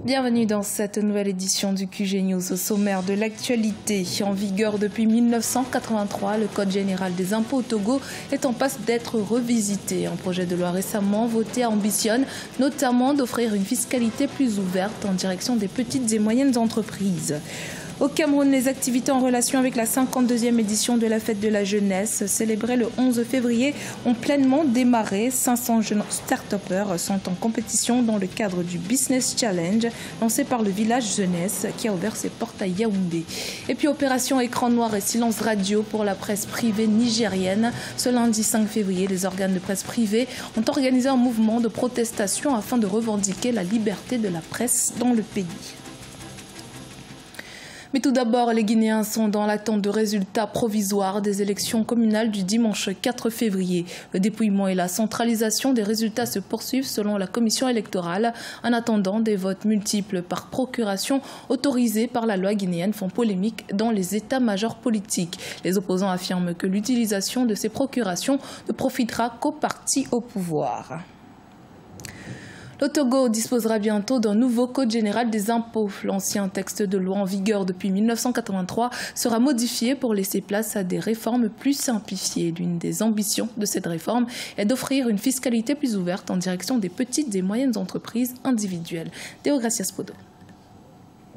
Bienvenue dans cette nouvelle édition du QG News. Au sommaire de l'actualité, en vigueur depuis 1983, le Code général des impôts au Togo est en passe d'être revisité. Un projet de loi récemment voté ambitionne notamment d'offrir une fiscalité plus ouverte en direction des petites et moyennes entreprises. Au Cameroun, les activités en relation avec la 52e édition de la Fête de la Jeunesse, célébrée le 11 février, ont pleinement démarré. 500 jeunes start-upers sont en compétition dans le cadre du Business Challenge, lancé par le village jeunesse qui a ouvert ses portes à Yaoundé. Et puis opération écran noir et silence radio pour la presse privée nigérienne. Ce lundi 5 février, les organes de presse privée ont organisé un mouvement de protestation afin de revendiquer la liberté de la presse dans le pays. Mais tout d'abord, les Guinéens sont dans l'attente de résultats provisoires des élections communales du dimanche 4 février. Le dépouillement et la centralisation des résultats se poursuivent selon la commission électorale. En attendant, des votes multiples par procuration autorisés par la loi guinéenne font polémique dans les états-majors politiques. Les opposants affirment que l'utilisation de ces procurations ne profitera qu'aux partis au pouvoir. Le Togo disposera bientôt d'un nouveau code général des impôts. L'ancien texte de loi en vigueur depuis 1983 sera modifié pour laisser place à des réformes plus simplifiées. L'une des ambitions de cette réforme est d'offrir une fiscalité plus ouverte en direction des petites et moyennes entreprises individuelles. Deogracias Podo.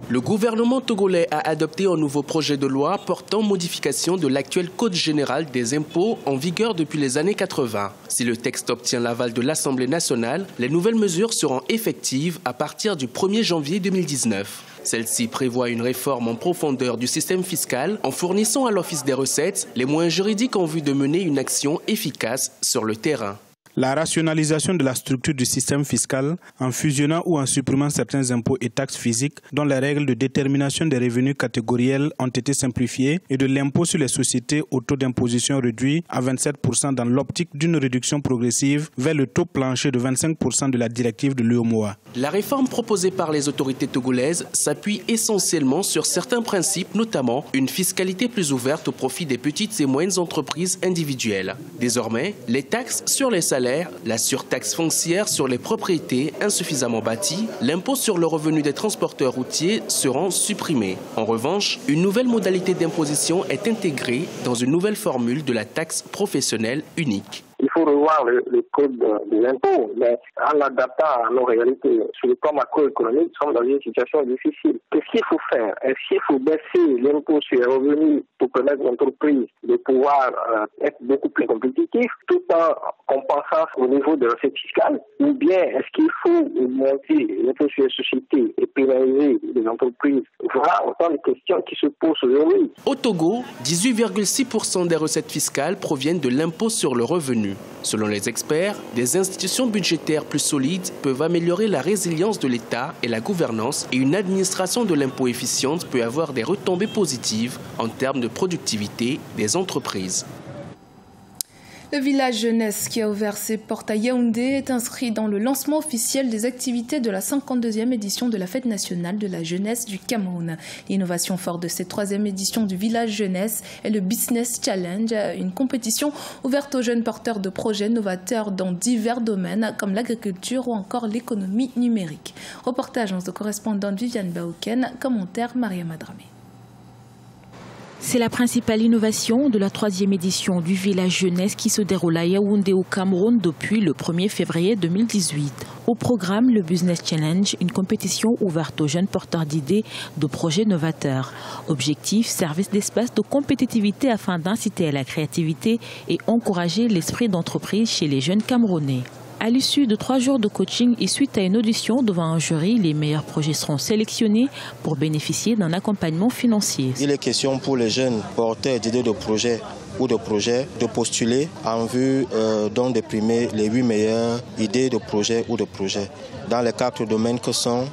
Le gouvernement togolais a adopté un nouveau projet de loi portant modification de l'actuel Code général des impôts en vigueur depuis les années 80. Si le texte obtient l'aval de l'Assemblée nationale, les nouvelles mesures seront effectives à partir du 1er janvier 2019. Celle-ci prévoit une réforme en profondeur du système fiscal en fournissant à l'Office des recettes les moyens juridiques en vue de mener une action efficace sur le terrain. La rationalisation de la structure du système fiscal en fusionnant ou en supprimant certains impôts et taxes physiques dont les règles de détermination des revenus catégoriels ont été simplifiées et de l'impôt sur les sociétés au taux d'imposition réduit à 27% dans l'optique d'une réduction progressive vers le taux plancher de 25% de la directive de l'UEMOA. La réforme proposée par les autorités togolaises s'appuie essentiellement sur certains principes, notamment une fiscalité plus ouverte au profit des petites et moyennes entreprises individuelles. Désormais, les taxes sur les salaires, la surtaxe foncière sur les propriétés insuffisamment bâties, l'impôt sur le revenu des transporteurs routiers seront supprimés. En revanche, une nouvelle modalité d'imposition est intégrée dans une nouvelle formule de la taxe professionnelle unique. Il faut revoir le code des impôts, mais en l'adaptant à nos réalités. Sur le plan macroéconomique, nous sommes dans une situation difficile. Qu'est-ce qu'il faut faire? Est-ce qu'il faut baisser l'impôt sur les revenus pour permettre aux entreprises de pouvoir être beaucoup plus compétitifs tout en compensant au niveau de l'assiette fiscale? Ou bien est-ce qu'il faut monter l'impôt sur les sociétés et pénaliser les entreprises? Voilà autant de questions qui se posent aujourd'hui. Au Togo, 18,6% des recettes fiscales proviennent de l'impôt sur le revenu. Selon les experts, des institutions budgétaires plus solides peuvent améliorer la résilience de l'État et la gouvernance, et une administration de l'impôt efficiente peut avoir des retombées positives en termes de productivité des entreprises. Le village jeunesse qui a ouvert ses portes à Yaoundé est inscrit dans le lancement officiel des activités de la 52e édition de la Fête nationale de la jeunesse du Cameroun. L'innovation forte de cette 3e édition du village jeunesse est le Business Challenge, une compétition ouverte aux jeunes porteurs de projets novateurs dans divers domaines comme l'agriculture ou encore l'économie numérique. Reportage de notre correspondante Viviane Baouken, commentaire Maria Madramé. C'est la principale innovation de la 3e édition du village jeunesse qui se déroule à Yaoundé au Cameroun depuis le 1er février 2018. Au programme, le Business Challenge, une compétition ouverte aux jeunes porteurs d'idées de projets novateurs. Objectif, service d'espace de compétitivité afin d'inciter à la créativité et encourager l'esprit d'entreprise chez les jeunes Camerounais. À l'issue de 3 jours de coaching et suite à une audition devant un jury, les meilleurs projets seront sélectionnés pour bénéficier d'un accompagnement financier. Il est question pour les jeunes porteurs d'idées de projets ou de projets de postuler en vue d'en déprimer les 8 meilleures idées de projets ou de projets dans les 4 domaines que sont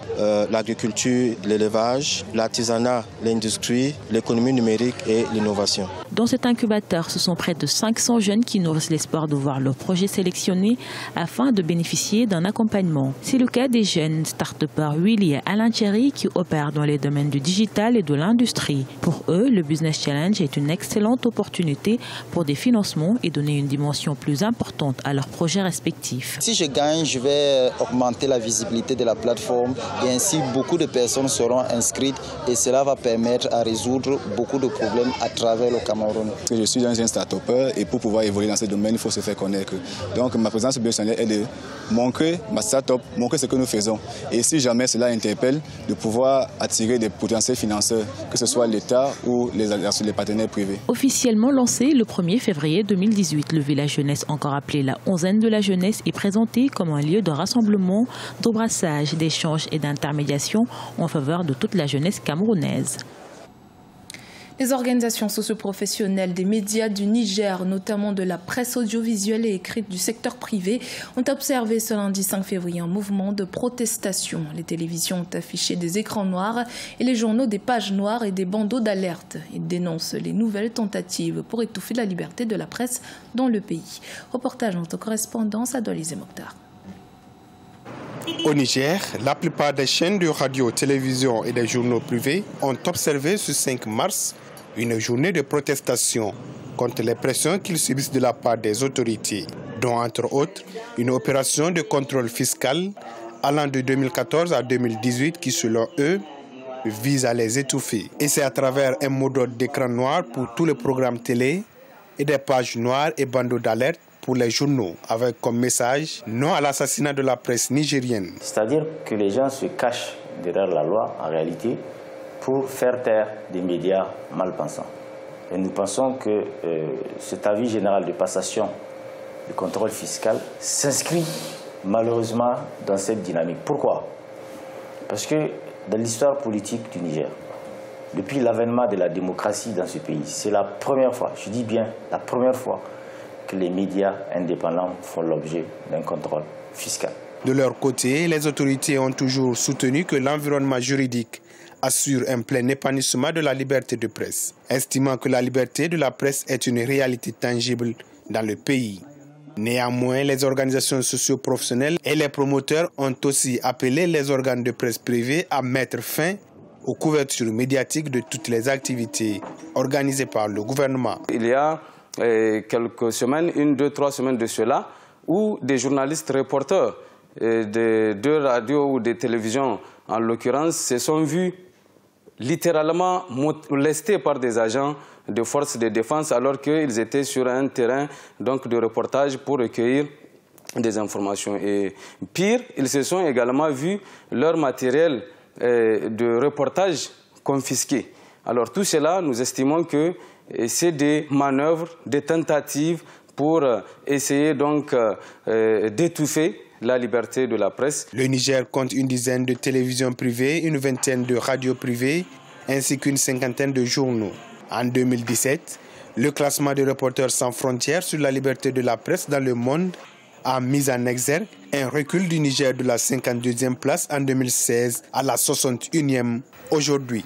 l'agriculture, l'élevage, l'artisanat, l'industrie, l'économie numérique et l'innovation. Dans cet incubateur, ce sont près de 500 jeunes qui nourrissent l'espoir de voir leurs projets sélectionnés afin de bénéficier d'un accompagnement. C'est le cas des jeunes start-upers Willy et Alain Thierry qui opèrent dans les domaines du digital et de l'industrie. Pour eux, le Business Challenge est une excellente opportunité pour des financements et donner une dimension plus importante à leurs projets respectifs. Si je gagne, je vais augmenter la visibilité de la plateforme et ainsi beaucoup de personnes seront inscrites et cela va permettre à résoudre beaucoup de problèmes à travers le Cameroun. Je suis un jeune start-upper et pour pouvoir évoluer dans ce domaine, il faut se faire connaître. Donc ma présence biodigestionnaire est de montrer ma start-up, montrer ce que nous faisons. Et si jamais cela interpelle, de pouvoir attirer des potentiels financeurs, que ce soit l'État ou les partenaires privés. Officiellement lancé le 1er février 2018, le village jeunesse, encore appelé la onzaine de la jeunesse, est présenté comme un lieu de rassemblement, de brassage, d'échange et d'intermédiation en faveur de toute la jeunesse camerounaise. Les organisations socioprofessionnelles des médias du Niger, notamment de la presse audiovisuelle et écrite du secteur privé, ont observé ce lundi 5 février un mouvement de protestation. Les télévisions ont affiché des écrans noirs et les journaux des pages noires et des bandeaux d'alerte. Ils dénoncent les nouvelles tentatives pour étouffer la liberté de la presse dans le pays. Reportage dans notre correspondance à Doualizé Mokhtar. Au Niger, la plupart des chaînes de radio, télévision et des journaux privés ont observé ce 5 mars une journée de protestation contre les pressions qu'ils subissent de la part des autorités, dont entre autres une opération de contrôle fiscal allant de 2014 à 2018 qui, selon eux, vise à les étouffer. Et c'est à travers un mot d'ordre d'écran noir pour tous les programmes télé et des pages noires et bandeaux d'alerte pour les journaux, avec comme message non à l'assassinat de la presse nigérienne. C'est-à-dire que les gens se cachent derrière la loi, en réalité, pour faire taire des médias mal pensants. Et nous pensons que cet avis général de passation du contrôle fiscal s'inscrit malheureusement dans cette dynamique. Pourquoi? Parce que dans l'histoire politique du Niger, depuis l'avènement de la démocratie dans ce pays, c'est la première fois, je dis bien la première fois, que les médias indépendants font l'objet d'un contrôle fiscal. De leur côté, les autorités ont toujours soutenu que l'environnement juridique assure un plein épanouissement de la liberté de presse, estimant que la liberté de la presse est une réalité tangible dans le pays. Néanmoins, les organisations socio-professionnelles et les promoteurs ont aussi appelé les organes de presse privés à mettre fin aux couvertures médiatiques de toutes les activités organisées par le gouvernement. Il y a quelques semaines, 1, 2, 3 semaines de cela, où des journalistes reporters de radio ou de télévision, en l'occurrence, se sont vus littéralement molestés par des agents de forces de défense alors qu'ils étaient sur un terrain donc, de reportage pour recueillir des informations. Et pire, ils se sont également vus leur matériel de reportage confisqué. Alors tout cela, nous estimons que c'est des manœuvres, des tentatives pour essayer donc d'étouffer la liberté de la presse. Le Niger compte une dizaine de télévisions privées, une vingtaine de radios privées, ainsi qu'une cinquantaine de journaux. En 2017, le classement de Reporters sans frontières sur la liberté de la presse dans le monde a mis en exergue un recul du Niger de la 52e place en 2016 à la 61e aujourd'hui.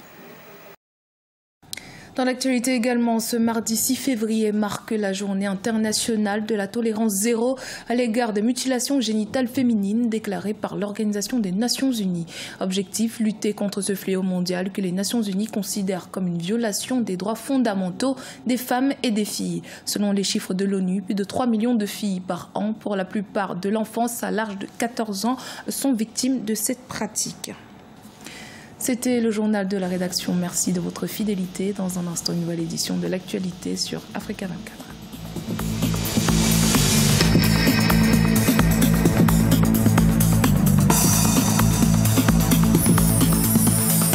Dans l'actualité également, ce mardi 6 février marque la journée internationale de la tolérance zéro à l'égard des mutilations génitales féminines déclarée par l'Organisation des Nations Unies. Objectif, lutter contre ce fléau mondial que les Nations Unies considèrent comme une violation des droits fondamentaux des femmes et des filles. Selon les chiffres de l'ONU, plus de 3 millions de filles par an, pour la plupart de l'enfance à l'âge de 14 ans, sont victimes de cette pratique. C'était le journal de la rédaction. Merci de votre fidélité. Dans un instant, une nouvelle édition de l'actualité sur Africa 24.